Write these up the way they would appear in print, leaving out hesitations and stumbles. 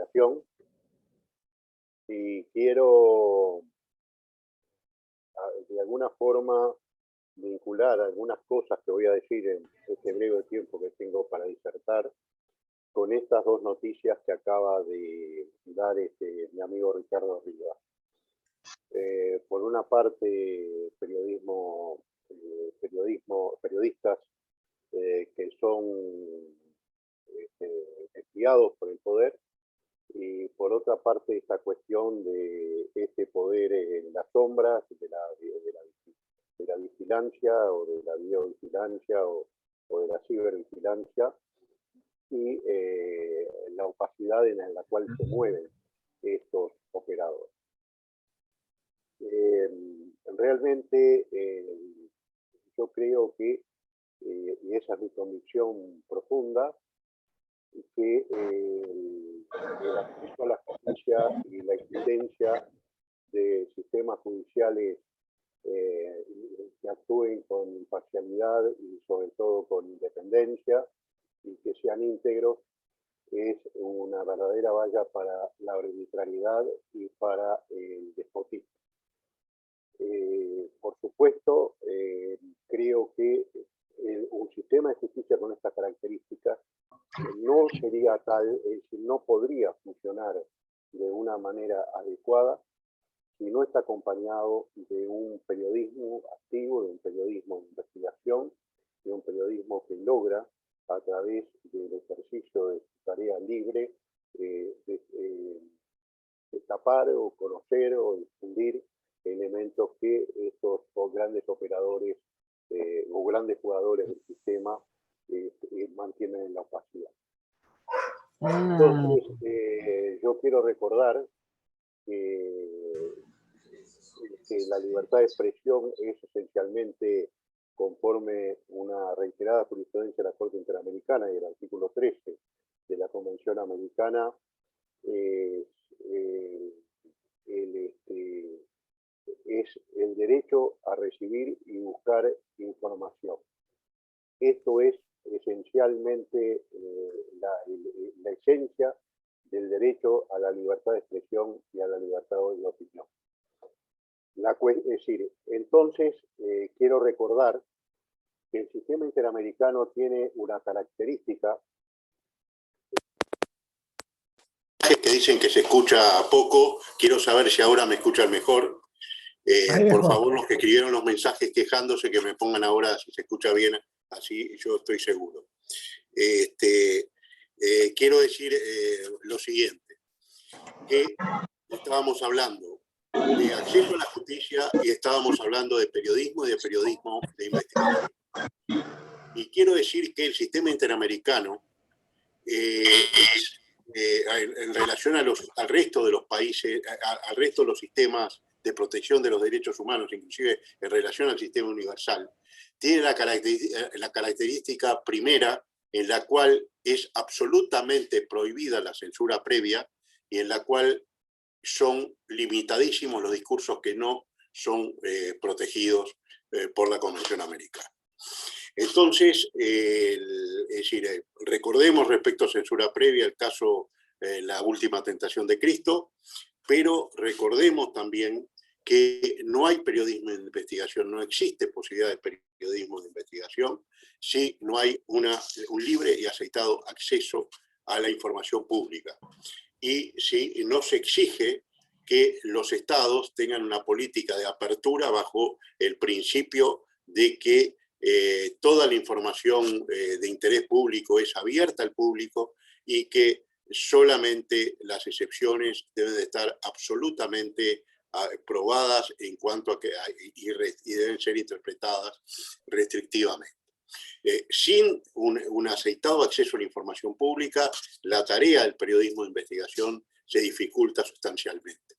investigación y quiero de alguna forma vincular algunas cosas que voy a decir en este breve tiempo que tengo para disertar con estas dos noticias que acaba de dar mi amigo Ricardo Rivas. Por una parte, periodistas que son espiados por el poder, y por otra parte esta cuestión de este poder en las sombras, de la vigilancia o de la biovigilancia o de la cibervigilancia, y la opacidad en la cual se mueven estos operadores. Realmente yo creo que, y esa es mi convicción profunda, que el acceso a la justicia y la existencia de sistemas judiciales que actúen con imparcialidad y sobre todo con independencia y que sean íntegros es una verdadera valla para la arbitrariedad y para el despotismo. Por supuesto, creo que un sistema de justicia con estas características no sería tal, es decir, no podría funcionar de una manera adecuada si no está acompañado de un periodismo activo, de un periodismo de investigación, de un periodismo que logra, a través del ejercicio de su tarea libre, destapar o conocer o difundir elementos que estos grandes operadores o grandes jugadores del sistema mantienen en la opacidad. Entonces, yo quiero recordar que la libertad de expresión es esencialmente, conforme una reiterada jurisprudencia de la Corte Interamericana y el artículo 13 de la Convención Americana, es el derecho a recibir y buscar información. Esto es esencialmente la esencia del derecho a la libertad de expresión y a la libertad de opinión. Es decir, entonces quiero recordar que el sistema interamericano tiene una característica. Que dicen que se escucha poco, quiero saber si ahora me escuchan mejor. Por favor, los que escribieron los mensajes quejándose, que me pongan ahora si se escucha bien, así yo estoy seguro. Quiero decir lo siguiente, que estábamos hablando de acceso a la justicia y estábamos hablando de periodismo y de periodismo de investigación. Y quiero decir que el sistema interamericano en relación al resto de los países, al resto de los sistemas de protección de los derechos humanos, inclusive en relación al sistema universal, tiene la característica primera en la cual es absolutamente prohibida la censura previa y en la cual son limitadísimos los discursos que no son protegidos por la Convención Americana. Entonces, es decir, recordemos respecto a censura previa el caso La Última Tentación de Cristo, pero recordemos también que no hay periodismo de investigación, no existe posibilidad de periodismo de investigación si no hay un libre y aceitado acceso a la información pública. Y si no se exige que los estados tengan una política de apertura bajo el principio de que toda la información de interés público es abierta al público y que solamente las excepciones deben de estar absolutamente probadas en cuanto a que y deben ser interpretadas restrictivamente. Sin un aceitado acceso a la información pública, la tarea del periodismo de investigación se dificulta sustancialmente.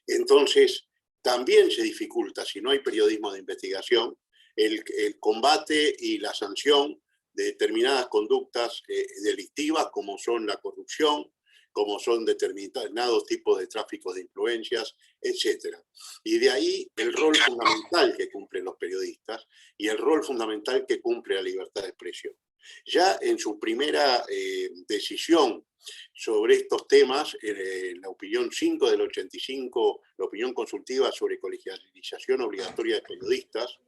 Entonces, también se dificulta, si no hay periodismo de investigación, el combate y la sanción de determinadas conductas delictivas, como son la corrupción, como son determinados tipos de tráfico de influencias, etc. Y de ahí el rol fundamental que cumplen los periodistas y el rol fundamental que cumple la libertad de expresión. Ya en su primera decisión sobre estos temas, la opinión 5 del 85, la opinión consultiva sobre colegialización obligatoria de periodistas,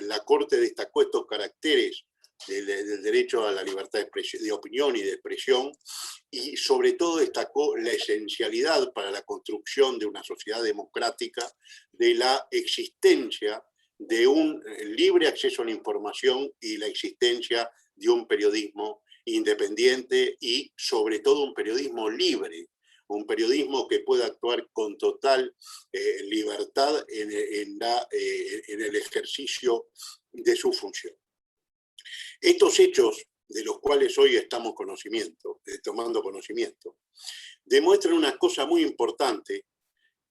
la Corte destacó estos caracteres del derecho a la libertad de opinión y de expresión, y sobre todo destacó la esencialidad para la construcción de una sociedad democrática de la existencia de un libre acceso a la información y la existencia de un periodismo independiente y sobre todo un periodismo libre, un periodismo que pueda actuar con total libertad en el ejercicio de su función. Estos hechos de los cuales hoy estamos tomando conocimiento, demuestran una cosa muy importante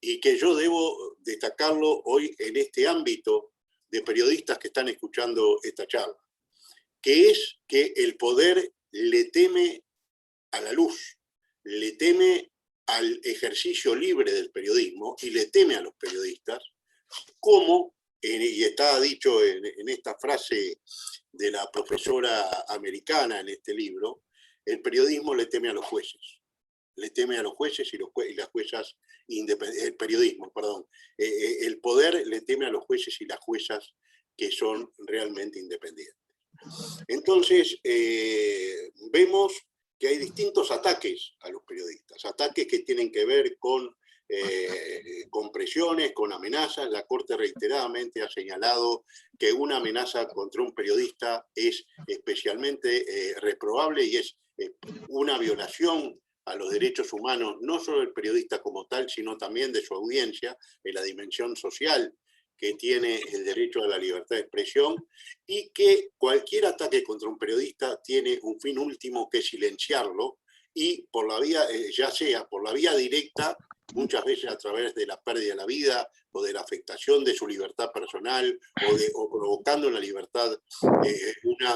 y que yo debo destacarlo hoy en este ámbito de periodistas que están escuchando esta charla, que es que el poder le teme a la luz, le teme al ejercicio libre del periodismo y le teme a los periodistas, como, y está dicho en esta frase de la profesora americana en este libro, el periodismo le teme a los jueces. Le teme a los jueces y las juezas independientes, el periodismo, perdón. El poder le teme a los jueces y las juezas que son realmente independientes. Entonces, vemos que hay distintos ataques a los periodistas, ataques que tienen que ver con presiones, con amenazas. La Corte reiteradamente ha señalado que una amenaza contra un periodista es especialmente reprobable y es una violación a los derechos humanos, no solo del periodista como tal, sino también de su audiencia, en la dimensión social que tiene el derecho a la libertad de expresión, y que cualquier ataque contra un periodista tiene un fin último, que es silenciarlo, y por la vía, ya sea por la vía directa, muchas veces a través de la pérdida de la vida o de la afectación de su libertad personal o provocando en la libertad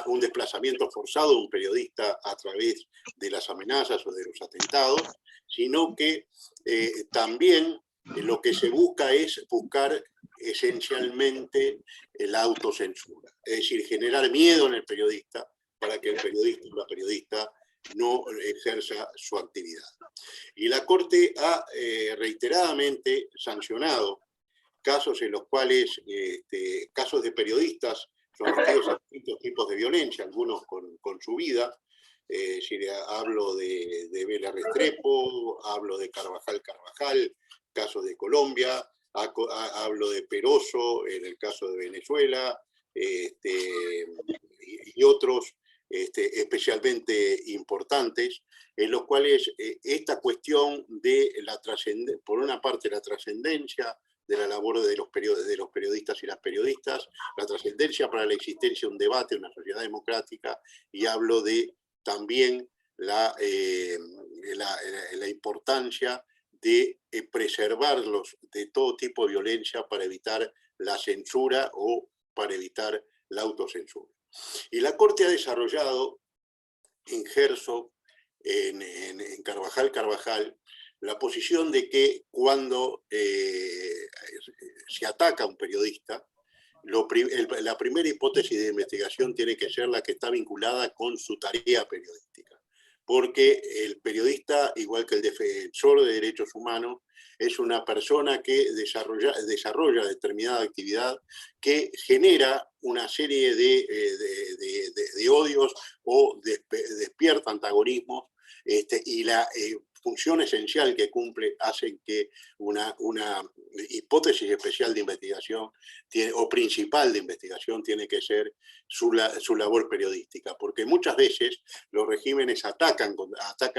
un desplazamiento forzado de un periodista a través de las amenazas o de los atentados, sino que también lo que se busca es buscar esencialmente la autocensura, es decir, generar miedo en el periodista para que el periodista o la periodista no ejerza su actividad. Y la Corte ha reiteradamente sancionado casos en los cuales, casos de periodistas sometidos a distintos tipos de violencia, algunos con su vida. Si hablo de Vélez Restrepo, hablo de Carvajal, casos de Colombia, hablo de Peroso en el caso de Venezuela, y otros especialmente importantes, en los cuales esta cuestión de por una parte la trascendencia de la labor de los periodistas y las periodistas, la trascendencia para la existencia de un debate en una sociedad democrática, y hablo de también la importancia de preservarlos de todo tipo de violencia para evitar la censura o para evitar la autocensura. Y la Corte ha desarrollado en Herzog, en Carvajal, la posición de que cuando se ataca a un periodista, la primera hipótesis de investigación tiene que ser la que está vinculada con su tarea periodística. Porque el periodista, igual que el defensor de derechos humanos, es una persona que desarrolla determinada actividad que genera una serie de odios o despierta antagonismos, y la función esencial que cumple hace que una hipótesis especial de investigación o principal de investigación tiene que ser su labor periodística, porque muchas veces los regímenes atacan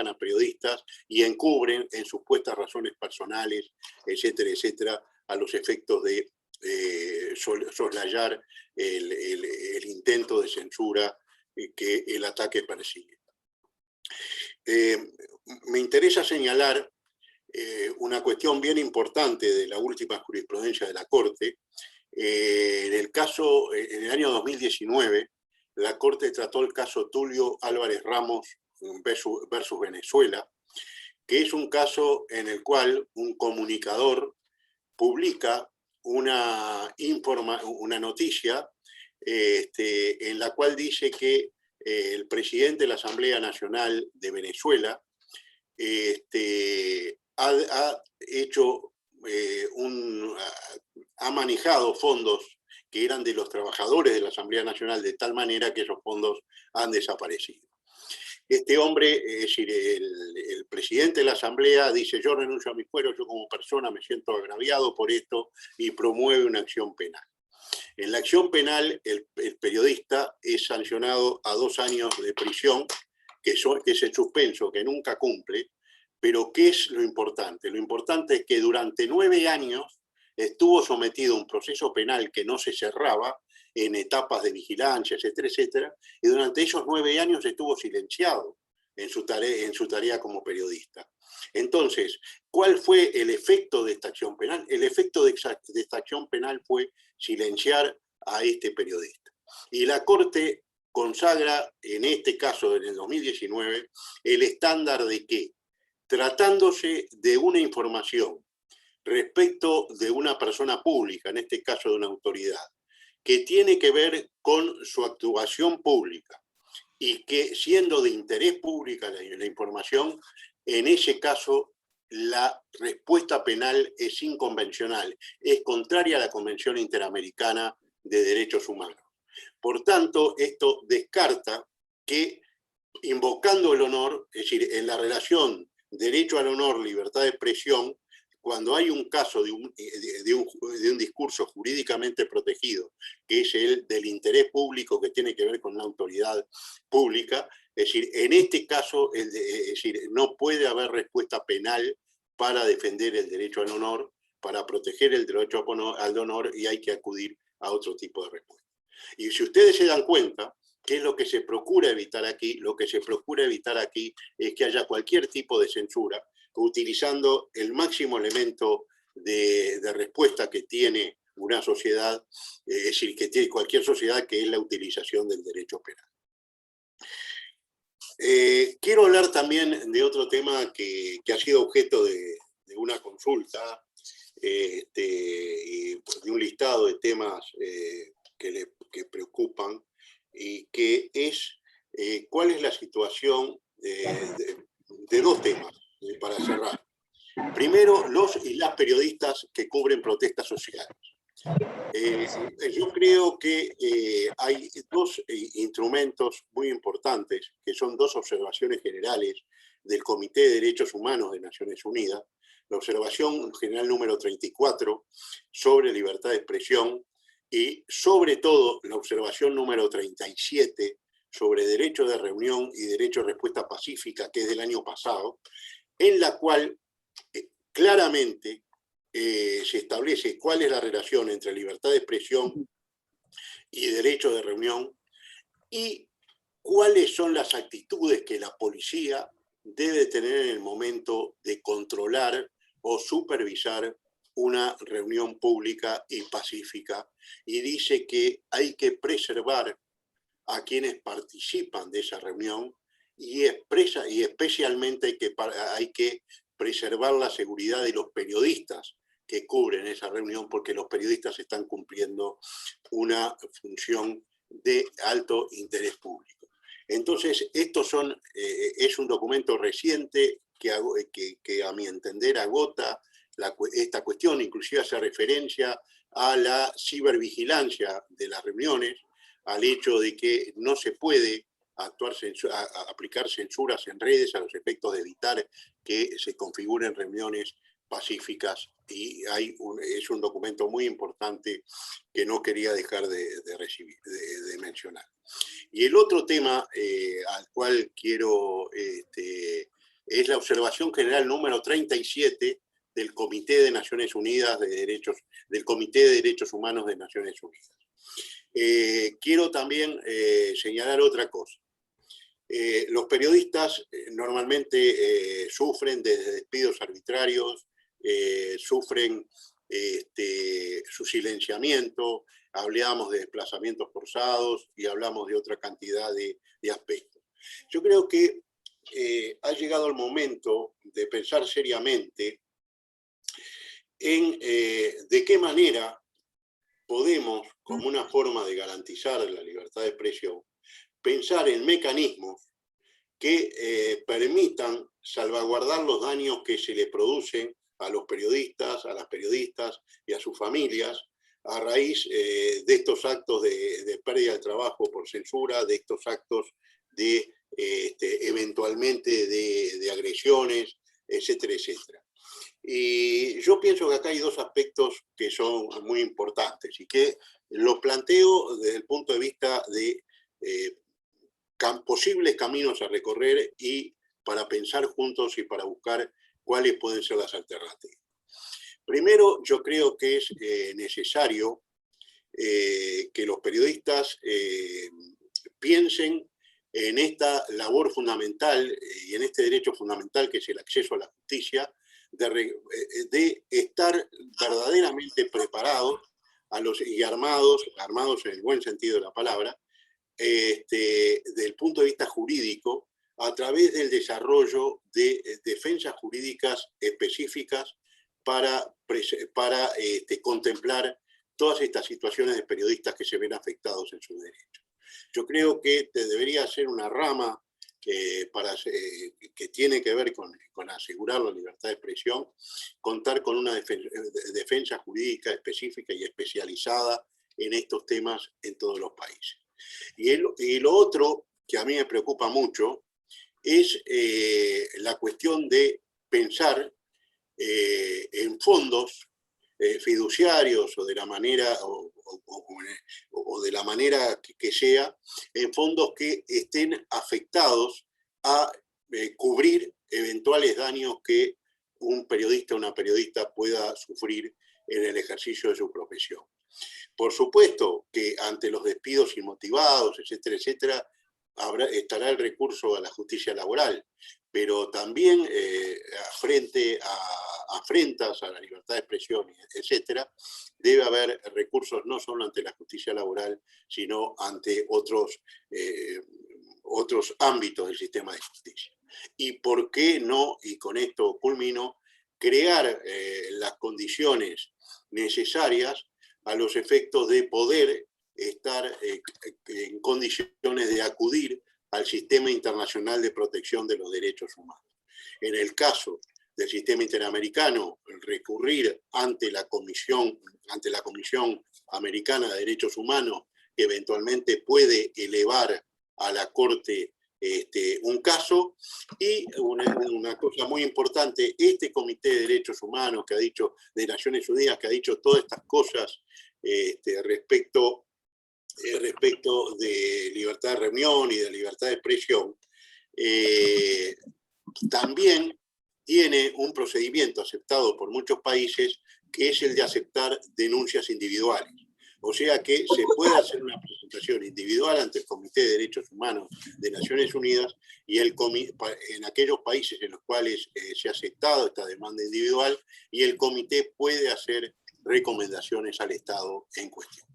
a periodistas y encubren en supuestas razones personales, etcétera, etcétera, a los efectos de soslayar el intento de censura que el ataque persigue. Me interesa señalar una cuestión bien importante de la última jurisprudencia de la Corte. En el año 2019, la Corte trató el caso Tulio Álvarez Ramos versus Venezuela, que es un caso en el cual un comunicador publica una noticia en la cual dice que el presidente de la Asamblea Nacional de Venezuela ha hecho ha manejado fondos que eran de los trabajadores de la Asamblea Nacional de tal manera que esos fondos han desaparecido. Este hombre, es decir, el presidente de la Asamblea dice: yo renuncio a mis fueros, yo como persona me siento agraviado por esto, y promueve una acción penal. En la acción penal, el periodista es sancionado a 2 años de prisión, que es el suspenso, que nunca cumple. Pero ¿qué es lo importante? Lo importante es que durante 9 años estuvo sometido a un proceso penal que no se cerraba, en etapas de vigilancia, etcétera, etcétera, y durante esos 9 años estuvo silenciado en su tarea como periodista. Entonces, ¿cuál fue el efecto de esta acción penal? El efecto de esta acción penal fue silenciar a este periodista. Y la Corte consagra, en este caso, en el 2019, el estándar de que, tratándose de una información respecto de una persona pública, en este caso de una autoridad, que tiene que ver con su actuación pública y que, siendo de interés público la información, en ese caso la respuesta penal es inconvencional, es contraria a la Convención Interamericana de Derechos Humanos. Por tanto, esto descarta que, invocando el honor, es decir, en la relación derecho al honor, libertad de expresión, cuando hay un caso de un discurso jurídicamente protegido, que es el del interés público, que tiene que ver con una autoridad pública, es decir, en este caso, es decir, no puede haber respuesta penal para defender el derecho al honor, para proteger el derecho al honor, y hay que acudir a otro tipo de respuesta. Y si ustedes se dan cuenta, ¿qué es lo que se procura evitar aquí? Lo que se procura evitar aquí es que haya cualquier tipo de censura, utilizando el máximo elemento de respuesta que tiene una sociedad, es decir, que tiene cualquier sociedad, que es la utilización del derecho penal. Quiero hablar también de otro tema que ha sido objeto de una consulta, y de un listado de temas que preocupan, y que es cuál es la situación de 2 temas, para cerrar. Primero, los y las periodistas que cubren protestas sociales. Yo creo que hay 2 instrumentos muy importantes, que son 2 observaciones generales del Comité de Derechos Humanos de Naciones Unidas. La observación general número 34 sobre libertad de expresión, y sobre todo la observación número 37 sobre derecho de reunión y derecho a respuesta pacífica, que es del año pasado, en la cual claramente se establece cuál es la relación entre libertad de expresión y derecho de reunión, y cuáles son las actitudes que la policía debe tener en el momento de controlar o supervisar una reunión pública y pacífica, y dice que hay que preservar a quienes participan de esa reunión, y especialmente hay que preservar la seguridad de los periodistas que cubren esa reunión, porque los periodistas están cumpliendo una función de alto interés público. Entonces, es un documento reciente que a mi entender agota esta cuestión, inclusive hace referencia a la cibervigilancia de las reuniones, al hecho de que no se puede aplicar censuras en redes a los efectos de evitar que se configuren reuniones pacíficas, y es un documento muy importante que no quería dejar de mencionar. Y el otro tema al cual quiero, es la observación general número 37 del Comité de Naciones Unidas del Comité de Derechos Humanos de Naciones Unidas. Quiero también señalar otra cosa. Los periodistas normalmente sufren desde despidos arbitrarios, sufren su silenciamiento, hablamos de desplazamientos forzados y hablamos de otra cantidad de aspectos. Yo creo que ha llegado el momento de pensar seriamente en de qué manera podemos, como una forma de garantizar la libertad de expresión, pensar en mecanismos que permitan salvaguardar los daños que se le producen a los periodistas, a las periodistas y a sus familias a raíz de estos actos de pérdida de trabajo por censura, de estos actos de eventualmente de agresiones, etcétera, etcétera. Y yo pienso que acá hay dos aspectos que son muy importantes y que los planteo desde el punto de vista de posibles caminos a recorrer y para pensar juntos y para buscar cuáles pueden ser las alternativas. Primero, yo creo que es necesario que los periodistas piensen en esta labor fundamental y en este derecho fundamental que es el acceso a la justicia, de estar verdaderamente preparados y armados en el buen sentido de la palabra, desde el punto de vista jurídico, a través del desarrollo de defensas jurídicas específicas para contemplar todas estas situaciones de periodistas que se ven afectados en sus derechos. Yo creo que debería ser una rama que tiene que ver con asegurar la libertad de expresión, contar con una defensa jurídica específica y especializada en estos temas en todos los países. Y lo otro que a mí me preocupa mucho es la cuestión de pensar en fondos fiduciarios o de la manera de la manera que sea, en fondos que estén afectados a cubrir eventuales daños que un periodista o una periodista pueda sufrir en el ejercicio de su profesión. Por supuesto que ante los despidos inmotivados, etcétera, etcétera, estará el recurso a la justicia laboral, pero también frente a afrentas a la libertad de expresión, etcétera, debe haber recursos no solo ante la justicia laboral, sino ante otros ámbitos del sistema de justicia. Y por qué no, y con esto culmino, crear las condiciones necesarias a los efectos de poder estar en condiciones de acudir al sistema internacional de protección de los derechos humanos. En el caso del sistema interamericano, recurrir ante la Comisión Americana de Derechos Humanos, que eventualmente puede elevar a la Corte un caso, y una cosa muy importante, este Comité de Derechos Humanos que ha dicho, de Naciones Unidas, que ha dicho todas estas cosas respecto de libertad de reunión y de libertad de expresión, también tiene un procedimiento aceptado por muchos países que es el de aceptar denuncias individuales. O sea que se puede hacer una presentación individual ante el Comité de Derechos Humanos de Naciones Unidas y en aquellos países en los cuales se ha aceptado esta demanda individual, y el comité puede hacer recomendaciones al Estado en cuestión.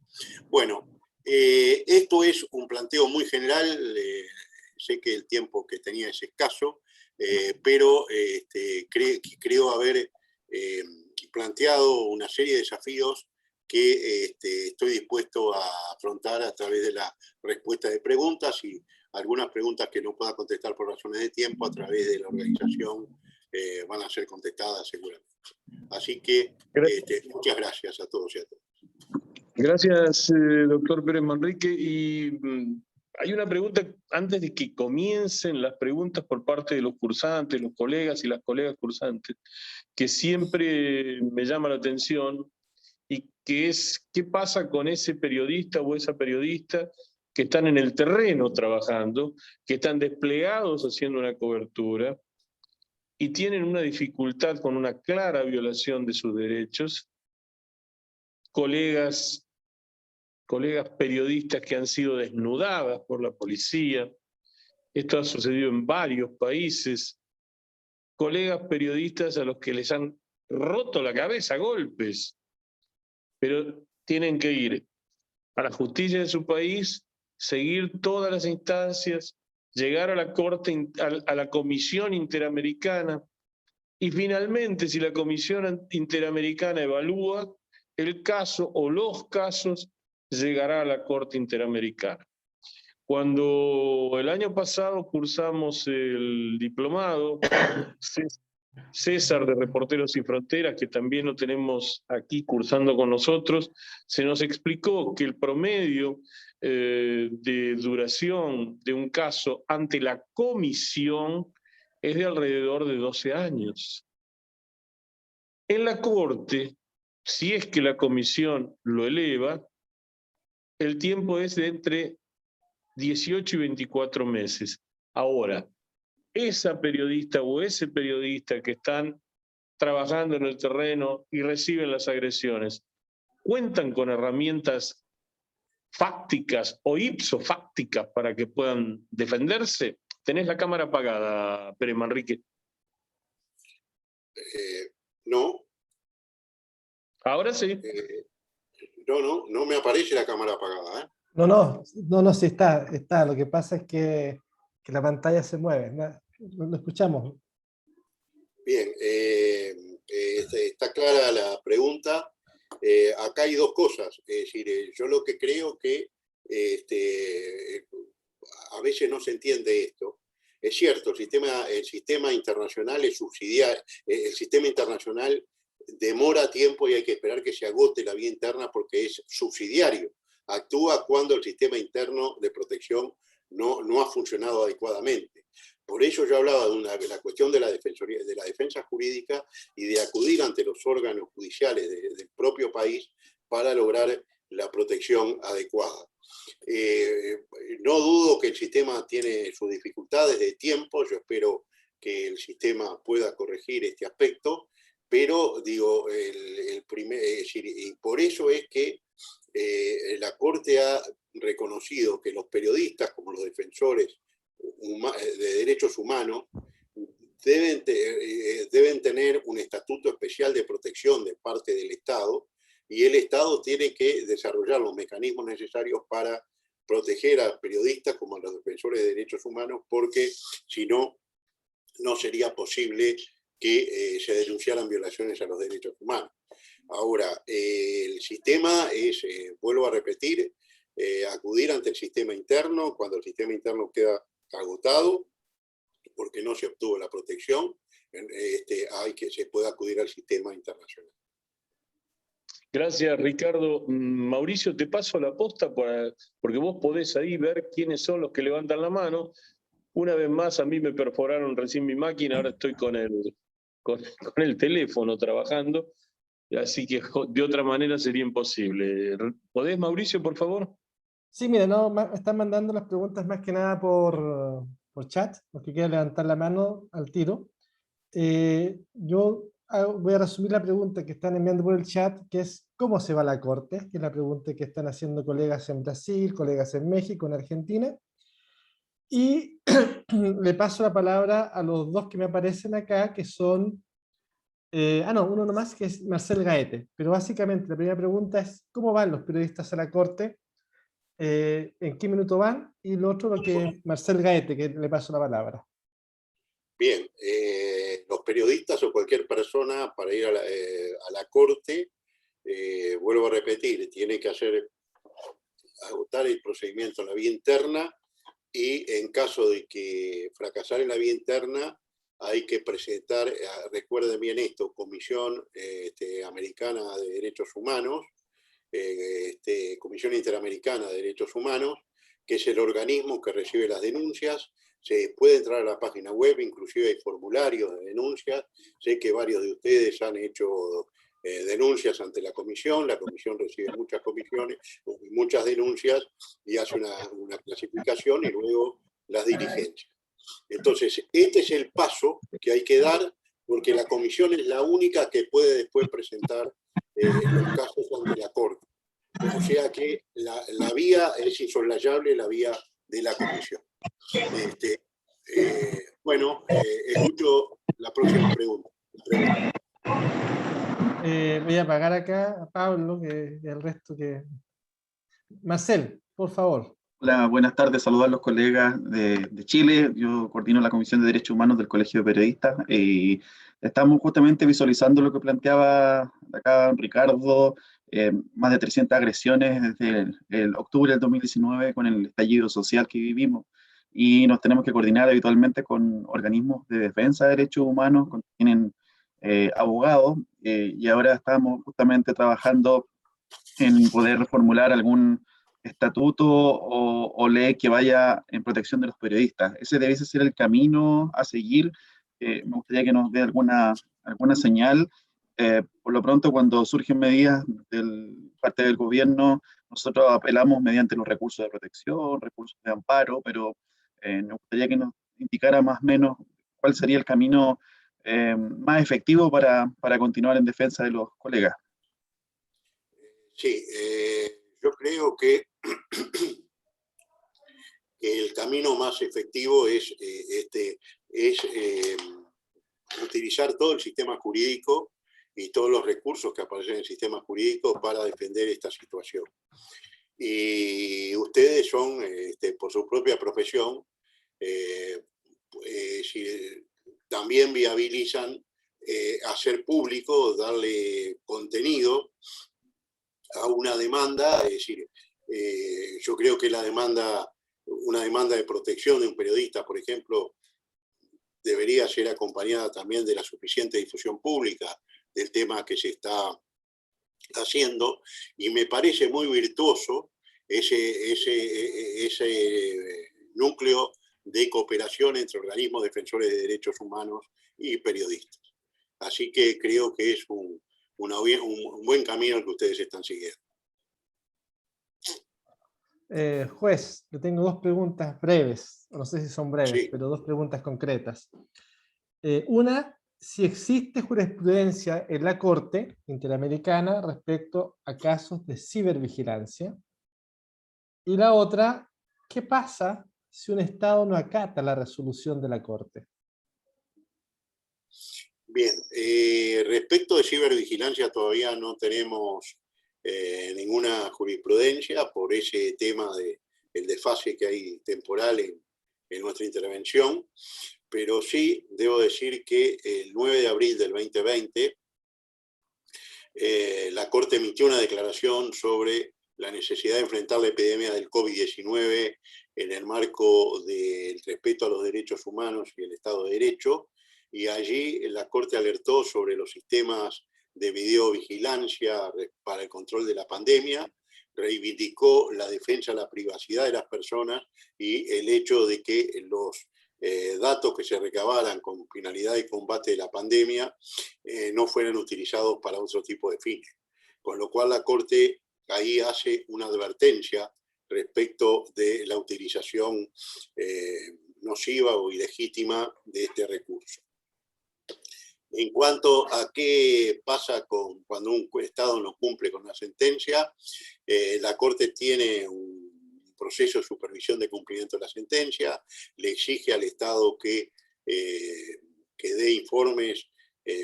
Bueno, esto es un planteo muy general, sé que el tiempo que tenía es escaso, pero creo haber planteado una serie de desafíos que estoy dispuesto a afrontar a través de la respuesta de preguntas, y algunas preguntas que no pueda contestar por razones de tiempo a través de la organización van a ser contestadas seguramente. Así que muchas gracias a todos y a todas. Gracias, doctor Pérez Manrique. Y hay una pregunta, antes de que comiencen las preguntas por parte de los cursantes, los colegas y las colegas cursantes, que siempre me llama la atención, y que es, ¿qué pasa con ese periodista o esa periodista que están en el terreno trabajando, que están desplegados haciendo una cobertura y tienen una dificultad con una clara violación de sus derechos? Colegas periodistas que han sido desnudadas por la policía. Esto ha sucedido en varios países. Colegas periodistas a los que les han roto la cabeza a golpes, pero tienen que ir a la justicia de su país, seguir todas las instancias, llegar a la Corte, a la Comisión Interamericana, y finalmente, si la Comisión Interamericana evalúa el caso o los casos, llegará a la Corte Interamericana. Cuando el año pasado cursamos el diplomado, César de Reporteros Sin Fronteras, que también lo tenemos aquí cursando con nosotros, se nos explicó que el promedio de duración de un caso ante la comisión es de alrededor de 12 años. En la Corte, si es que la comisión lo eleva, el tiempo es de entre 18 y 24 meses. Ahora, esa periodista o ese periodista que están trabajando en el terreno y reciben las agresiones, ¿cuentan con herramientas fácticas o ipsofácticas para que puedan defenderse? Tenés la cámara apagada, Pérez Manrique. No. Ahora sí. No me aparece la cámara apagada, ¿eh? No, sí está. Lo que pasa es que la pantalla se mueve. Lo escuchamos. Bien, está clara la pregunta. Acá hay dos cosas. Es decir, yo lo que creo que a veces no se entiende esto. Es cierto, el sistema internacional es subsidiario, el sistema internacional demora tiempo y hay que esperar que se agote la vía interna porque es subsidiario. Actúa cuando el sistema interno de protección no ha funcionado adecuadamente. Por eso yo hablaba de la cuestión de la defensa jurídica y de acudir ante los órganos judiciales del propio país para lograr la protección adecuada. No dudo que el sistema tiene sus dificultades de tiempo, yo espero que el sistema pueda corregir este aspecto, pero digo, y por eso es que la Corte ha reconocido que los periodistas, como los defensores de derechos humanos, deben tener un estatuto especial de protección de parte del Estado, y el Estado tiene que desarrollar los mecanismos necesarios para proteger a periodistas como a los defensores de derechos humanos, porque si no, no sería posible que se denunciaran violaciones a los derechos humanos. Ahora, el sistema es, vuelvo a repetir, acudir ante el sistema interno cuando el sistema interno queda agotado porque no se obtuvo la protección, se puede acudir al sistema internacional. Gracias, Ricardo. Mauricio, te paso la posta porque vos podés ahí ver quiénes son los que levantan la mano. Una vez más, a mí me perforaron recién mi máquina, ahora estoy con el teléfono trabajando, así que de otra manera sería imposible. ¿Podés, Mauricio, por favor? Sí, mira, están mandando las preguntas más que nada por chat, los que quieran levantar la mano al tiro. Yo voy a resumir la pregunta que están enviando por el chat, que es ¿cómo se va la Corte? Que es la pregunta que están haciendo colegas en Brasil, colegas en México, en Argentina. Y le paso la palabra a los dos que me aparecen acá, que son... uno nomás, que es Marcel Gaete. Pero básicamente la primera pregunta es ¿cómo van los periodistas a la Corte? ¿En qué minuto van? Y lo otro, lo que Marcel Gaete, que le paso la palabra. Bien, los periodistas o cualquier persona para ir a la Corte, vuelvo a repetir, tiene que agotar el procedimiento en la vía interna, y en caso de que fracasar en la vía interna hay que presentar, recuerden bien esto, Comisión Americana de Derechos Humanos, Comisión Interamericana de Derechos Humanos, que es el organismo que recibe las denuncias. Se puede entrar a la página web, inclusive hay formularios de denuncias. Sé que varios de ustedes han hecho denuncias ante la comisión recibe muchas denuncias y hace una clasificación y luego las diligencias. Entonces, este es el paso que hay que dar, porque la comisión es la única que puede después presentar los casos ante la Corte. O sea que la vía es insoslayable, la vía de la comisión. Escucho la próxima pregunta. Voy a apagar acá a Pablo y al resto que... Marcel, por favor. Hola, buenas tardes. Saludar a los colegas de Chile. Yo coordino la Comisión de Derechos Humanos del Colegio de Periodistas y estamos justamente visualizando lo que planteaba acá Ricardo más de 300 agresiones desde el octubre del 2019 con el estallido social que vivimos, y nos tenemos que coordinar habitualmente con organismos de defensa de derechos humanos, que tienen abogados, y ahora estamos justamente trabajando en poder reformular algún estatuto o ley que vaya en protección de los periodistas. Ese debe ser el camino a seguir. Me gustaría que nos dé alguna señal. Por lo pronto, cuando surgen medidas parte del gobierno, nosotros apelamos mediante los recursos de protección, recursos de amparo, pero nos gustaría que nos indicara más o menos cuál sería el camino más efectivo para continuar en defensa de los colegas. Sí, yo creo que el camino más efectivo es utilizar todo el sistema jurídico y todos los recursos que aparecen en el sistema jurídico para defender esta situación. Y ustedes son, por su propia profesión, también viabilizan hacer público, darle contenido a una demanda. Es decir, yo creo que una demanda de protección de un periodista, por ejemplo, debería ser acompañada también de la suficiente difusión pública del tema que se está haciendo, y me parece muy virtuoso ese núcleo de cooperación entre organismos defensores de derechos humanos y periodistas. Así que creo que es un buen camino el que ustedes están siguiendo. Juez, le tengo dos preguntas breves, no sé si son breves, Sí. pero dos preguntas concretas. Una, si existe jurisprudencia en la Corte Interamericana respecto a casos de cibervigilancia. Y la otra, ¿qué pasa si un Estado no acata la resolución de la Corte? Bien, respecto de cibervigilancia todavía no tenemos ninguna jurisprudencia por ese tema del desfase que hay temporal en nuestra intervención, pero sí debo decir que el 9 de abril del 2020 la Corte emitió una declaración sobre la necesidad de enfrentar la epidemia del COVID-19 en el marco del respeto a los derechos humanos y el Estado de Derecho, y allí la Corte alertó sobre los sistemas de videovigilancia para el control de la pandemia, reivindicó la defensa de la privacidad de las personas y el hecho de que los datos que se recabaran con finalidad de combate de la pandemia no fueran utilizados para otro tipo de fines. Con lo cual la Corte ahí hace una advertencia respecto de la utilización nociva o ilegítima de este recurso. En cuanto a qué pasa cuando un Estado no cumple con la sentencia, la Corte tiene un proceso de supervisión de cumplimiento de la sentencia, le exige al Estado que dé informes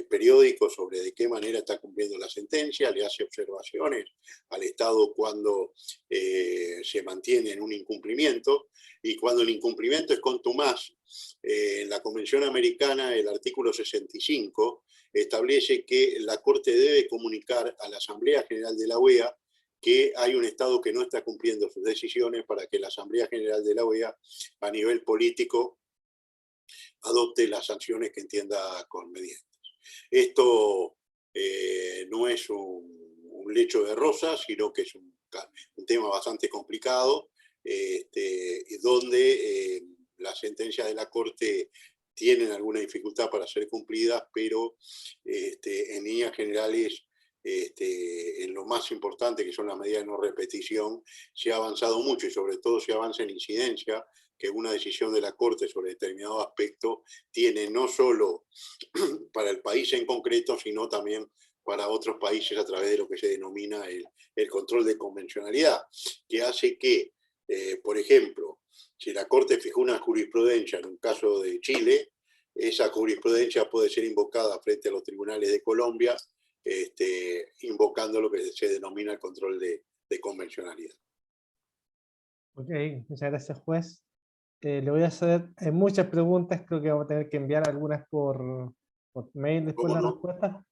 periódicos sobre de qué manera está cumpliendo la sentencia, le hace observaciones al Estado cuando se mantiene en un incumplimiento, y cuando el incumplimiento es contumaz. En la Convención Americana, el artículo 65 establece que la Corte debe comunicar a la Asamblea General de la OEA que hay un Estado que no está cumpliendo sus decisiones, para que la Asamblea General de la OEA, a nivel político, adopte las sanciones que entienda convenientes. Esto no es un lecho de rosas, sino que es un tema bastante complicado, donde las sentencias de la Corte tienen alguna dificultad para ser cumplidas, pero en líneas generales, en lo más importante, que son las medidas de no repetición, se ha avanzado mucho, y sobre todo se avanza en incidencia, que una decisión de la Corte sobre determinado aspecto tiene no solo para el país en concreto, sino también para otros países a través de lo que se denomina el control de convencionalidad, que hace que, por ejemplo, si la Corte fijó una jurisprudencia en un caso de Chile, esa jurisprudencia puede ser invocada frente a los tribunales de Colombia, invocando lo que se denomina el control de convencionalidad. Ok, muchas gracias, juez. Le voy a hacer muchas preguntas, creo que vamos a tener que enviar algunas por mail después de la respuesta.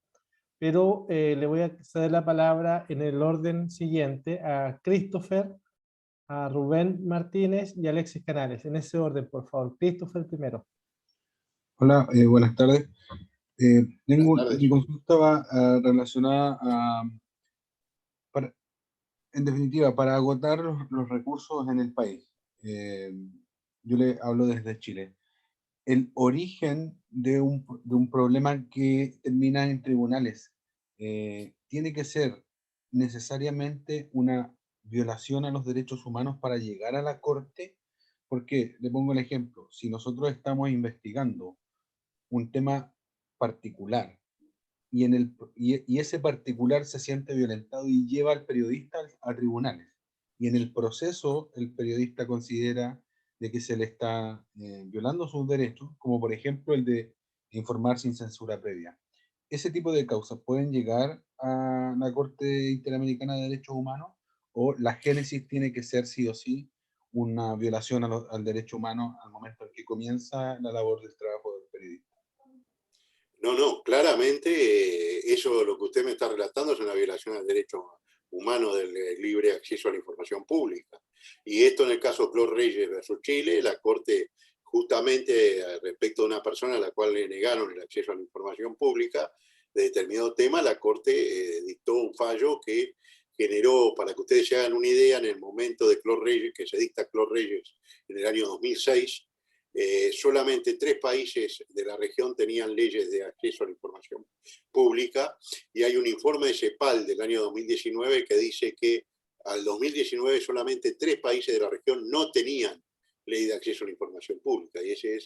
pero le voy a ceder la palabra en el orden siguiente a Christopher, a Rubén Martínez y Alexis Canales. En ese orden, por favor. Christopher primero. Hola, buenas tardes. Buenas tardes. Mi consulta va relacionada a, en definitiva, para agotar los recursos en el país. Yo le hablo desde Chile. El origen de un problema que termina en tribunales tiene que ser necesariamente una violación a los derechos humanos para llegar a la corte, porque, le pongo el ejemplo, si nosotros estamos investigando un tema particular y ese particular se siente violentado y lleva al periodista a tribunales, y en el proceso el periodista considera de que se le está violando sus derechos, como por ejemplo el de informar sin censura previa. Ese tipo de causas pueden llegar a la Corte Interamericana de Derechos Humanos, o la génesis tiene que ser sí o sí una violación al derecho humano al momento en que comienza la labor del trabajo del periodista. No, claramente eso, lo que usted me está relatando, es una violación al derecho humano del libre acceso a la información pública. Y esto en el caso Clos Reyes versus Chile, la Corte, justamente respecto a una persona a la cual le negaron el acceso a la información pública de determinado tema, la Corte dictó un fallo que generó, para que ustedes se hagan una idea, en el momento de Clos Reyes, que se dicta Clos Reyes en el año 2006, solamente 3 países de la región tenían leyes de acceso a la información pública, y hay un informe de CEPAL del año 2019 que dice que al 2019 solamente 3 países de la región no tenían ley de acceso a la información pública, y ese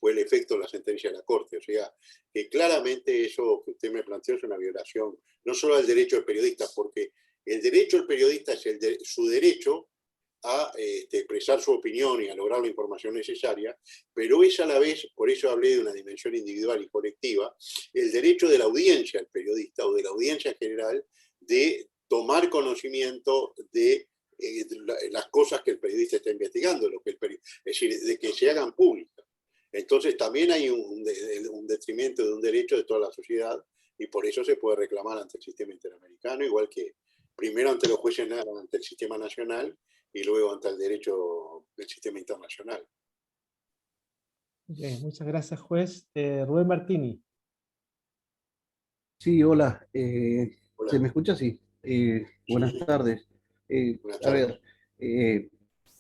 fue el efecto de la sentencia de la Corte. O sea, que claramente eso que usted me planteó es una violación, no solo al derecho del periodista, porque el derecho del periodista es su derecho a expresar su opinión y a lograr la información necesaria, pero es a la vez, por eso hablé de una dimensión individual y colectiva, el derecho de la audiencia al periodista, o de la audiencia en general, de tomar conocimiento de las cosas que el periodista está investigando, es decir, de que se hagan públicas. Entonces también hay un detrimento de un derecho de toda la sociedad, y por eso se puede reclamar ante el sistema interamericano, igual que primero ante los jueces, ante el sistema nacional, y luego ante el derecho del sistema internacional. Okay, muchas gracias, juez. Rubén Martini. Sí, hola. Hola. ¿Se me escucha? Sí. Buenas tardes. Buenas A tardes. ver,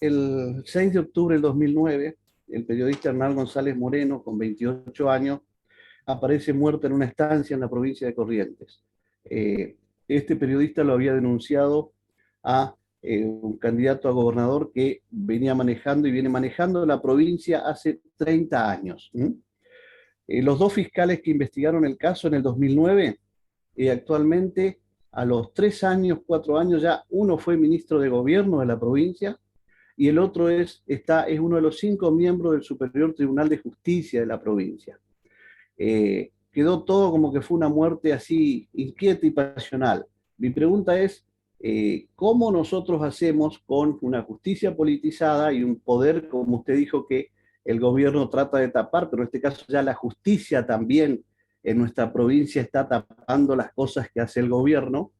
el 6 de octubre del 2009, el periodista Hernán González Moreno, con 28 años, aparece muerto en una estancia en la provincia de Corrientes. Este periodista lo había denunciado a un candidato a gobernador que venía manejando y viene manejando la provincia hace 30 años. Los 2 fiscales que investigaron el caso en el 2009, actualmente a los 3 años, 4 años ya, uno fue ministro de gobierno de la provincia y el otro es uno de los 5 miembros del Superior Tribunal de Justicia de la provincia. Quedó todo como que fue una muerte así inquieta y pasional. Mi pregunta es, ¿cómo nosotros hacemos con una justicia politizada y un poder, como usted dijo, que el gobierno trata de tapar, pero en este caso ya la justicia también en nuestra provincia está tapando las cosas que hace el gobierno?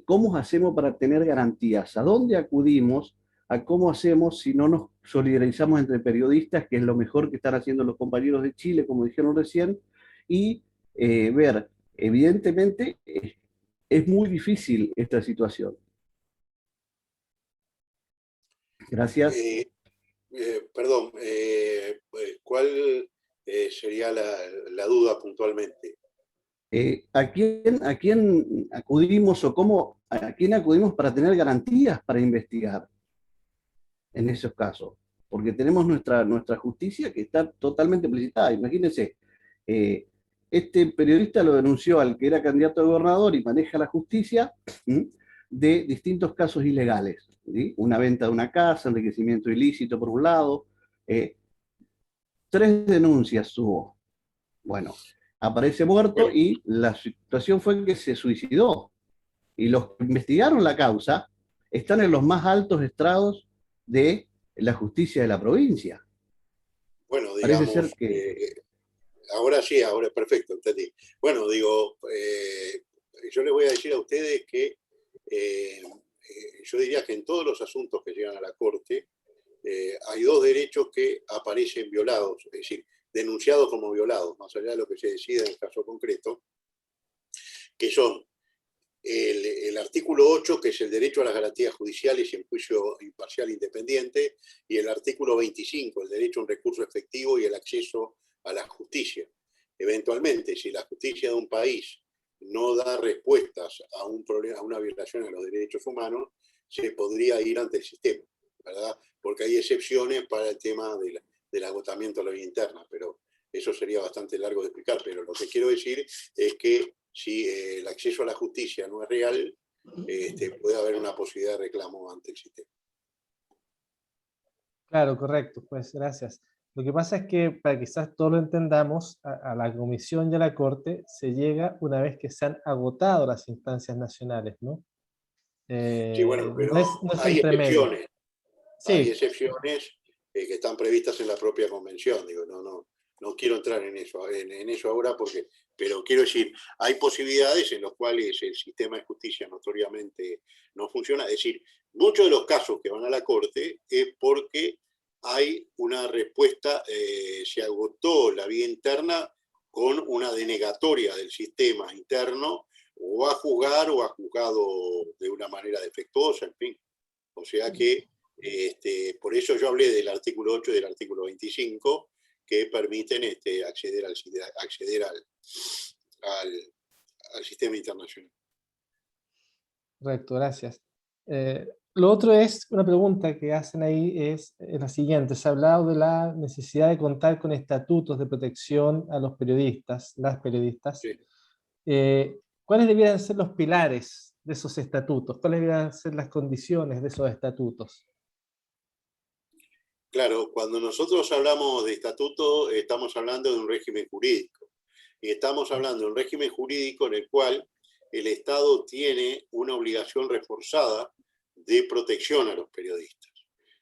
¿Cómo hacemos para tener garantías? ¿A dónde acudimos? ¿A cómo hacemos si no nos solidarizamos entre periodistas, que es lo mejor que están haciendo los compañeros de Chile, como dijeron recién? Y ver, evidentemente, es muy difícil esta situación. Gracias. Perdón, ¿cuál sería la duda puntualmente? ¿A quién acudimos o a quién acudimos para tener garantías para investigar en esos casos? Porque tenemos nuestra justicia que está totalmente publicitada. Imagínense, este periodista lo denunció al que era candidato a gobernador y maneja la justicia de distintos casos ilegales. ¿Sí? Una venta de una casa, enriquecimiento ilícito por un lado. 3 denuncias hubo. Bueno, aparece muerto y la situación fue que se suicidó. Y los que investigaron la causa están en los más altos estrados de la justicia de la provincia. Bueno, digamos, parece ser que... ahora sí, ahora perfecto, entendí. Bueno, digo, yo les voy a decir a ustedes que yo diría que en todos los asuntos que llegan a la Corte hay dos derechos que aparecen violados, es decir, denunciados como violados, más allá de lo que se decida en el caso concreto, que son el artículo 8, que es el derecho a las garantías judiciales y en juicio imparcial e independiente, y el artículo 25, el derecho a un recurso efectivo y el acceso a la justicia. Eventualmente, si la justicia de un país no da respuestas a un problema, a una violación de los derechos humanos, se podría ir ante el sistema, ¿verdad? Porque hay excepciones para el tema del agotamiento de la vía interna, pero eso sería bastante largo de explicar. Pero lo que quiero decir es que si el acceso a la justicia no es real, puede haber una posibilidad de reclamo ante el sistema. Claro, correcto, pues gracias. Lo que pasa es que, para que quizás todos lo entendamos, a la Comisión y a la Corte se llega una vez que se han agotado las instancias nacionales, ¿no? Sí, bueno, pero No es hay entre medio. excepciones. Hay Sí, excepciones que están previstas en la propia convención. Digo, no quiero entrar en eso ahora, pero quiero decir, hay posibilidades en las cuales el sistema de justicia notoriamente no funciona. Es decir, muchos de los casos que van a la Corte es porque hay una respuesta, se agotó la vía interna con una denegatoria del sistema interno, o a juzgar o ha juzgado de una manera defectuosa, en fin. O sea que por eso yo hablé del artículo 8 y del artículo 25, que permiten acceder al sistema internacional. correcto, gracias. Lo otro es, una pregunta que hacen ahí es la siguiente. Se ha hablado de la necesidad de contar con estatutos de protección a los periodistas, las periodistas. Sí. ¿Cuáles debieran ser los pilares de esos estatutos? ¿Cuáles debieran ser las condiciones de esos estatutos? Claro, cuando nosotros hablamos de estatuto, estamos hablando de un régimen jurídico. Y estamos hablando de un régimen jurídico en el cual el Estado tiene una obligación reforzada de protección a los periodistas.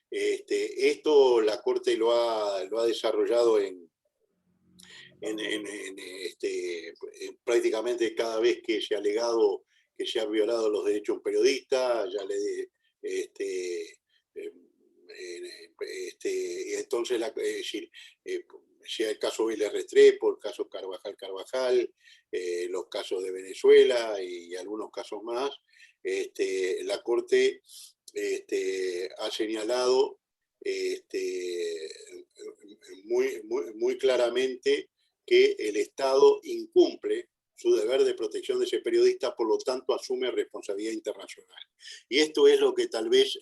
Esto la Corte lo ha desarrollado prácticamente cada vez que se ha alegado que se han violado los derechos de un periodista, entonces, es decir, sea el caso Vélez Restrepo, el caso Carvajal, los casos de Venezuela y algunos casos más, la Corte ha señalado muy claramente que el Estado incumple su deber de protección de ese periodista, por lo tanto asume responsabilidad internacional. Y esto es lo que tal vez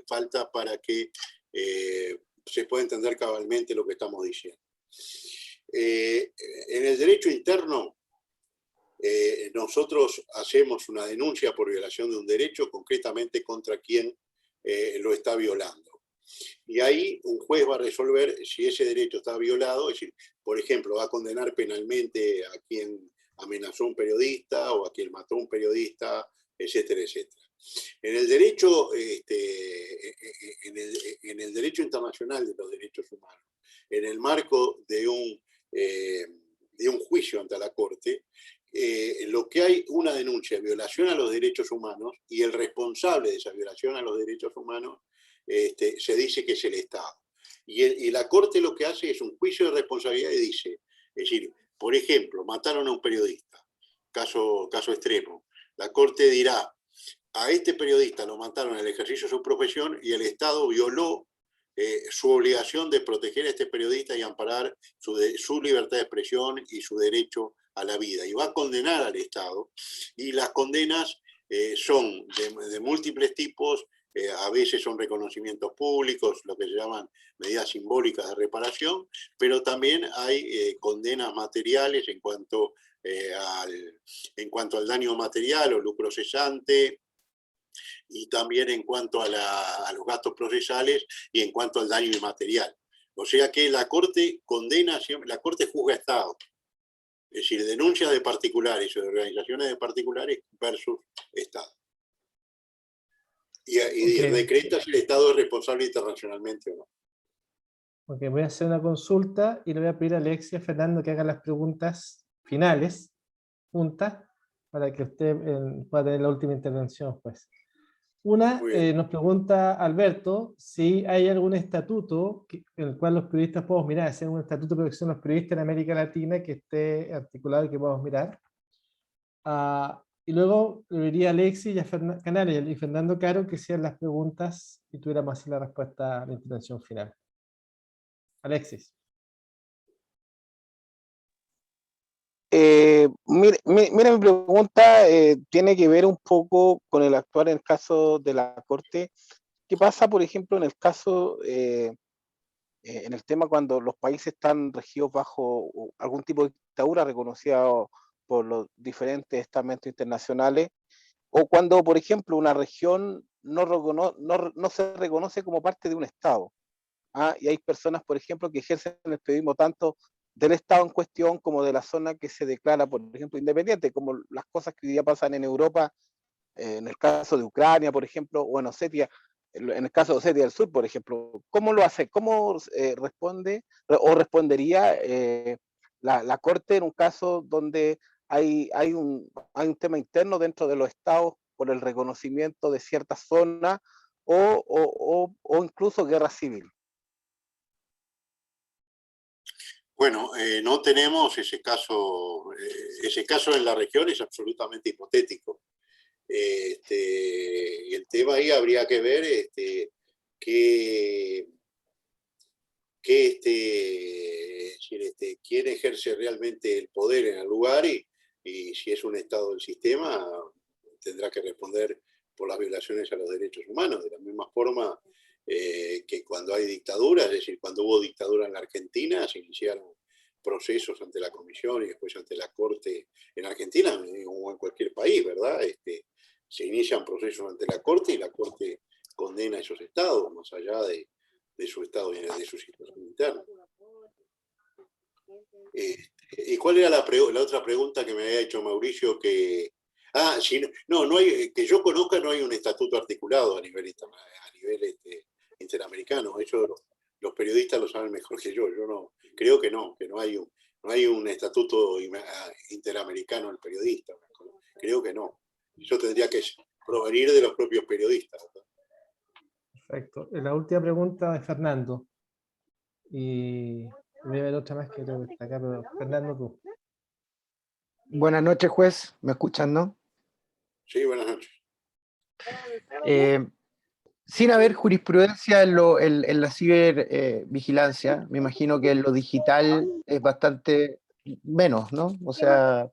falta para que se pueda entender cabalmente lo que estamos diciendo. En el derecho interno, nosotros hacemos una denuncia por violación de un derecho, concretamente contra quien lo está violando. Y ahí un juez va a resolver si ese derecho está violado, es decir, por ejemplo, va a condenar penalmente a quien amenazó a un periodista o a quien mató a un periodista, etcétera, etcétera. En el derecho, en el derecho internacional de los derechos humanos, en el marco de un juicio ante la Corte, lo que hay una denuncia de violación a los derechos humanos y el responsable de esa violación a los derechos humanos se dice que es el Estado. Y la Corte lo que hace es un juicio de responsabilidad y dice, es decir, por ejemplo, mataron a un periodista, caso extremo. La Corte dirá, a este periodista lo mataron en el ejercicio de su profesión y el Estado violó su obligación de proteger a este periodista y amparar su libertad de expresión y su derecho a la vida. Y va a condenar al Estado. Y las condenas son de múltiples tipos. A veces son reconocimientos públicos, lo que se llaman medidas simbólicas de reparación, pero también hay condenas materiales en cuanto al daño material o lucro cesante, y también en cuanto a los gastos procesales y en cuanto al daño inmaterial. O sea que la Corte condena, la Corte juzga a Estado, es decir, denuncias de particulares o de organizaciones de particulares versus Estado. Y decreta si el Estado es responsable internacionalmente o no. Ok, voy a hacer una consulta y le voy a pedir a Alexia Fernando que haga las preguntas finales, juntas, para que usted pueda tener la última intervención, pues. Una, Muy bien. nos pregunta Alberto si hay algún estatuto en el cual los periodistas podemos mirar, si hay un estatuto de protección de los periodistas en América Latina que esté articulado y que podamos mirar. Y luego le diría a Alexis y a Canales y Fernando Caro que hicieran las preguntas y tuviéramos así la respuesta a la intervención final. Alexis. Mira, mi pregunta tiene que ver un poco con el actuar en el caso de la Corte. ¿Qué pasa, por ejemplo, en el caso, en el tema cuando los países están regidos bajo algún tipo de dictadura reconocida por los diferentes estamentos internacionales, o cuando, por ejemplo, una región no se reconoce como parte de un Estado? Y hay personas, por ejemplo, que ejercen el periodismo tanto del Estado en cuestión como de la zona que se declara, por ejemplo, independiente, como las cosas que hoy día pasan en Europa, en el caso de Ucrania, por ejemplo, o en Osetia, en el caso de Osetia del Sur, por ejemplo. ¿Cómo lo hace? ¿Cómo responde o respondería la Corte en un caso donde hay un tema interno dentro de los estados por el reconocimiento de ciertas zonas o incluso guerra civil? Bueno, no tenemos ese caso en la región es absolutamente hipotético. Y el tema ahí habría que ver quién ejerce realmente el poder en el lugar y si es un Estado del sistema, tendrá que responder por las violaciones a los derechos humanos, de la misma forma que cuando hay dictadura, es decir, cuando hubo dictadura en la Argentina, se iniciaron procesos ante la Comisión y después ante la Corte en Argentina o en cualquier país, ¿verdad? Se inician procesos ante la Corte y la Corte condena a esos estados, más allá de su estado y de su situación interna. ¿Y cuál era la otra pregunta que me había hecho Mauricio? No hay, que yo conozca, no hay un estatuto articulado a nivel interamericano. Eso los periodistas lo saben mejor que yo. Yo no creo que no hay un estatuto interamericano del periodista. Creo que no. Eso tendría que provenir de los propios periodistas, ¿verdad? Perfecto. La última pregunta de Fernando. Y voy a ver otra más que creo que está acá, pero Fernando, tú. Buenas noches, juez. ¿Me escuchan, no? Sí, buenas noches. Sin haber jurisprudencia en la cibervigilancia, me imagino que en lo digital es bastante menos, ¿no? O sea,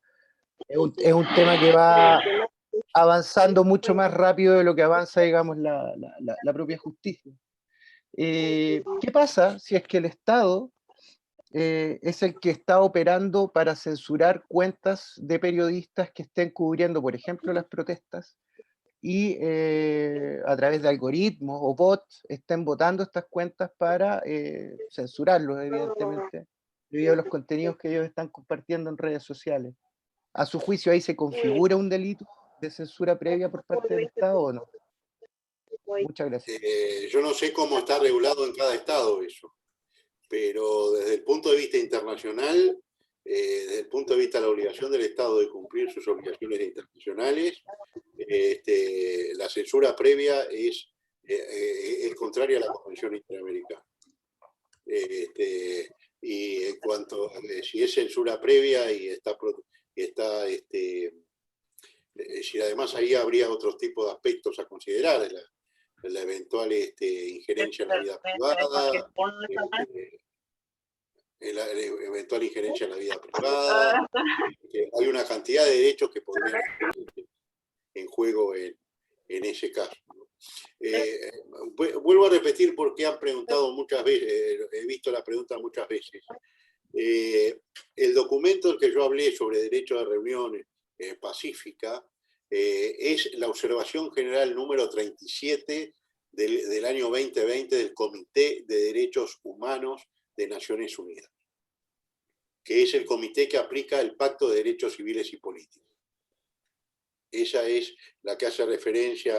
es un tema que va avanzando mucho más rápido de lo que avanza, digamos, la propia justicia. ¿Qué pasa si es que el Estado es el que está operando para censurar cuentas de periodistas que estén cubriendo, por ejemplo, las protestas y a través de algoritmos o bots estén votando estas cuentas para censurarlos, evidentemente, debido a los contenidos que ellos están compartiendo en redes sociales? ¿A su juicio ahí se configura un delito de censura previa por parte del Estado o no? Muchas gracias. Yo no sé cómo está regulado en cada estado eso, pero desde el punto de vista internacional, desde el punto de vista de la obligación del Estado de cumplir sus obligaciones internacionales, la censura previa es contraria a la Convención Interamericana. Y en cuanto si es censura previa y si además ahí habría otros tipos de aspectos a considerar, la eventual injerencia en la vida privada, la eventual injerencia en la vida privada, hay una cantidad de derechos que podrían estar en juego en ese caso, ¿no? Vuelvo a repetir porque han preguntado muchas veces, he visto la pregunta muchas veces. El documento del que yo hablé sobre derecho de reunión pacífica es la observación general número 37 del año 2020 del Comité de Derechos Humanos de Naciones Unidas, que es el comité que aplica el Pacto de Derechos Civiles y Políticos. Esa es la que hace referencia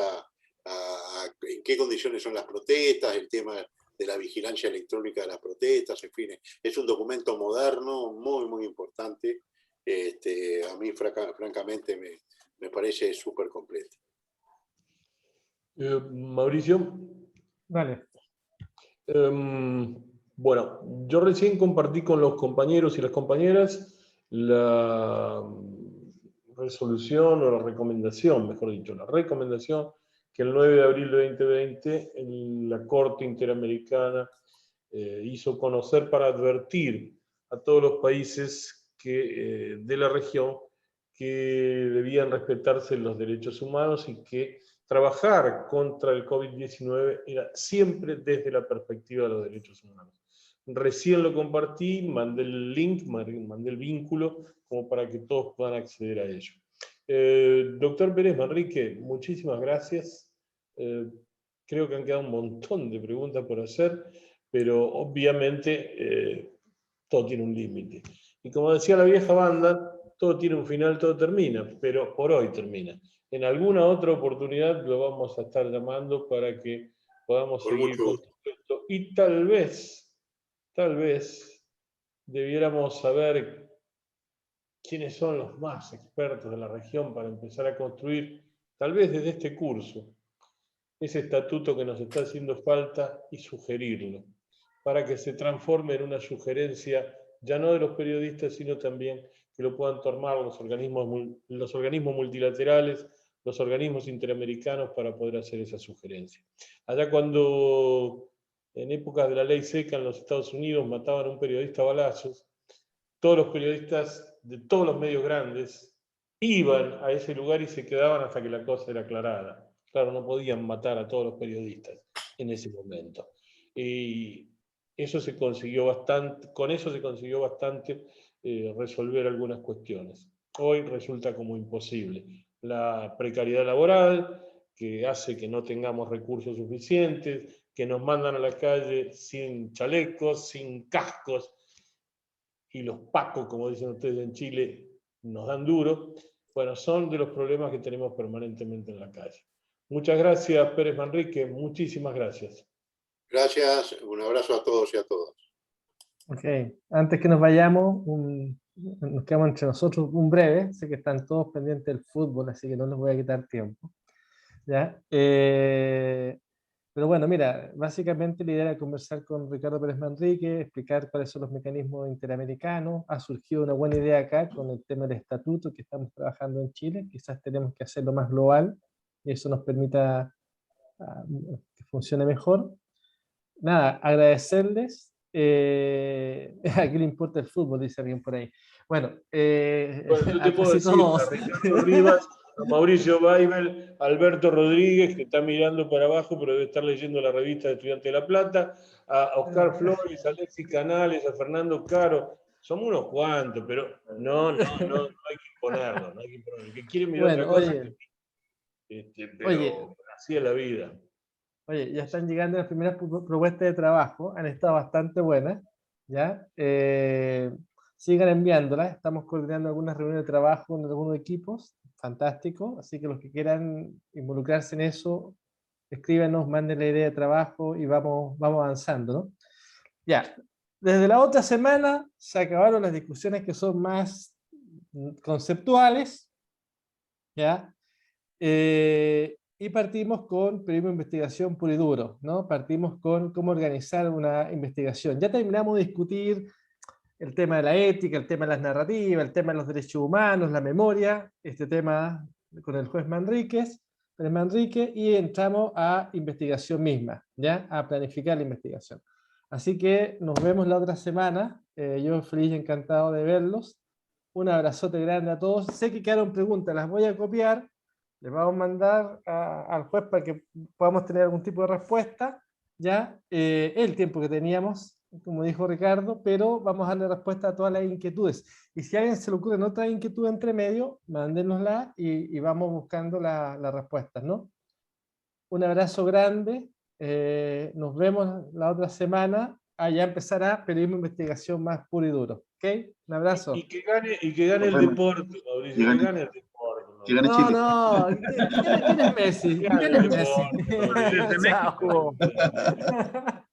a en qué condiciones son las protestas, el tema de la vigilancia electrónica de las protestas, en fin. Es un documento moderno, muy, muy importante, a mí francamente me parece súper completa. Mauricio. Vale. Bueno, yo recién compartí con los compañeros y las compañeras la resolución o la recomendación, mejor dicho, la recomendación que el 9 de abril de 2020 la Corte Interamericana hizo conocer para advertir a todos los países de la región que debían respetarse los derechos humanos y que trabajar contra el COVID-19 era siempre desde la perspectiva de los derechos humanos. Recién lo compartí, mandé el link, mandé el vínculo, como para que todos puedan acceder a ello. Doctor Pérez Manrique, muchísimas gracias. Creo que han quedado un montón de preguntas por hacer, pero obviamente todo tiene un límite. Y como decía la vieja banda, todo tiene un final, todo termina, pero por hoy termina. En alguna otra oportunidad lo vamos a estar llamando para que podamos seguir con esto. Y tal vez debiéramos saber quiénes son los más expertos de la región para empezar a construir, tal vez desde este curso, ese estatuto que nos está haciendo falta y sugerirlo, para que se transforme en una sugerencia, ya no de los periodistas, sino también que lo puedan tomar los organismos multilaterales, los organismos interamericanos, para poder hacer esa sugerencia. Allá cuando, en épocas de la ley seca en los Estados Unidos, mataban a un periodista a balazos, todos los periodistas de todos los medios grandes iban a ese lugar y se quedaban hasta que la cosa era aclarada. Claro, no podían matar a todos los periodistas en ese momento. Y eso se consiguió bastante, con eso se consiguió bastante resolver algunas cuestiones. Hoy resulta como imposible. La precariedad laboral, que hace que no tengamos recursos suficientes, que nos mandan a la calle sin chalecos, sin cascos, y los pacos, como dicen ustedes en Chile, nos dan duro. Bueno, son de los problemas que tenemos permanentemente en la calle. Muchas gracias, Pérez Manrique, muchísimas gracias. Gracias, un abrazo a todos y a todas. Ok, antes que nos vayamos, nos quedamos entre nosotros un breve, sé que están todos pendientes del fútbol, así que no les voy a quitar tiempo. ¿Ya? Pero bueno, mira, básicamente la idea era conversar con Ricardo Pérez Manrique, explicar cuáles son los mecanismos interamericanos. Ha surgido una buena idea acá con el tema del estatuto que estamos trabajando en Chile. Quizás tenemos que hacerlo más global y eso nos permita que funcione mejor. Nada, agradecerles. ¿A qué le importa el fútbol? Dice alguien por ahí. Bueno, yo te puedo decir a Ricardo Rivas, a Mauricio Weibel, a Alberto Rodríguez, que está mirando para abajo, pero debe estar leyendo la revista de Estudiantes de La Plata, a Oscar Flores, a Alexis Canales, a Fernando Caro. Somos unos cuantos, pero no hay que imponerlo, no hay que imponerlo. El que quiere mirar otra cosa, pero así es la vida. Oye, ya están llegando las primeras propuestas de trabajo, han estado bastante buenas, ¿ya? Sigan enviándolas, estamos coordinando algunas reuniones de trabajo con algunos equipos, fantástico, así que los que quieran involucrarse en eso, escríbanos, manden la idea de trabajo y vamos avanzando, ¿no? Ya, desde la otra semana se acabaron las discusiones que son más conceptuales, ¿ya? Y partimos con periodismo de investigación puro y duro, ¿no? Partimos con cómo organizar una investigación. Ya terminamos de discutir el tema de la ética, el tema de las narrativas, el tema de los derechos humanos, la memoria, este tema con el juez Pérez Manrique, y entramos a investigación misma, ¿ya? A planificar la investigación. Así que nos vemos la otra semana. Yo feliz y encantado de verlos. Un abrazote grande a todos. Sé que quedaron preguntas, las voy a copiar. Les vamos a mandar al juez para que podamos tener algún tipo de respuesta, ya el tiempo que teníamos, como dijo Ricardo, pero vamos a darle respuesta a todas las inquietudes. Y si a alguien se le ocurre otra inquietud entre medio, mándenosla y vamos buscando las respuestas, ¿no? Un abrazo grande, nos vemos la otra semana, allá empezará periodismo de investigación más puro y duro, ¿ok? Un abrazo. Y que gane el deporte, Mauricio, que gane el deporte. No, ¿quién es Messi? ¿Quién es Messi? Chao.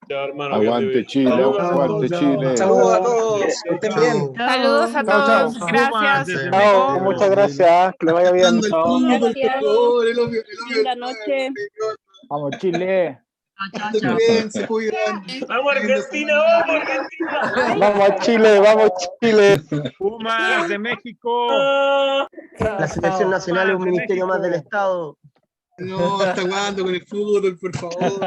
Chao, hermano. Aguante Chile, aguante Chile. Saludos a todos. Que estén bien. Saludos a Chao, chao. todos. Gracias. Chao, muchas gracias, que le vaya bien. Linda noche. Vamos, Chile. Bien, se cuidan. ¡Vamos Argentina, vamos Argentina! Vamos a Chile, vamos Chile. Pumas de México. La selección nacional es un ministerio más del Estado. No, ¿hasta cuándo con el fútbol, por favor?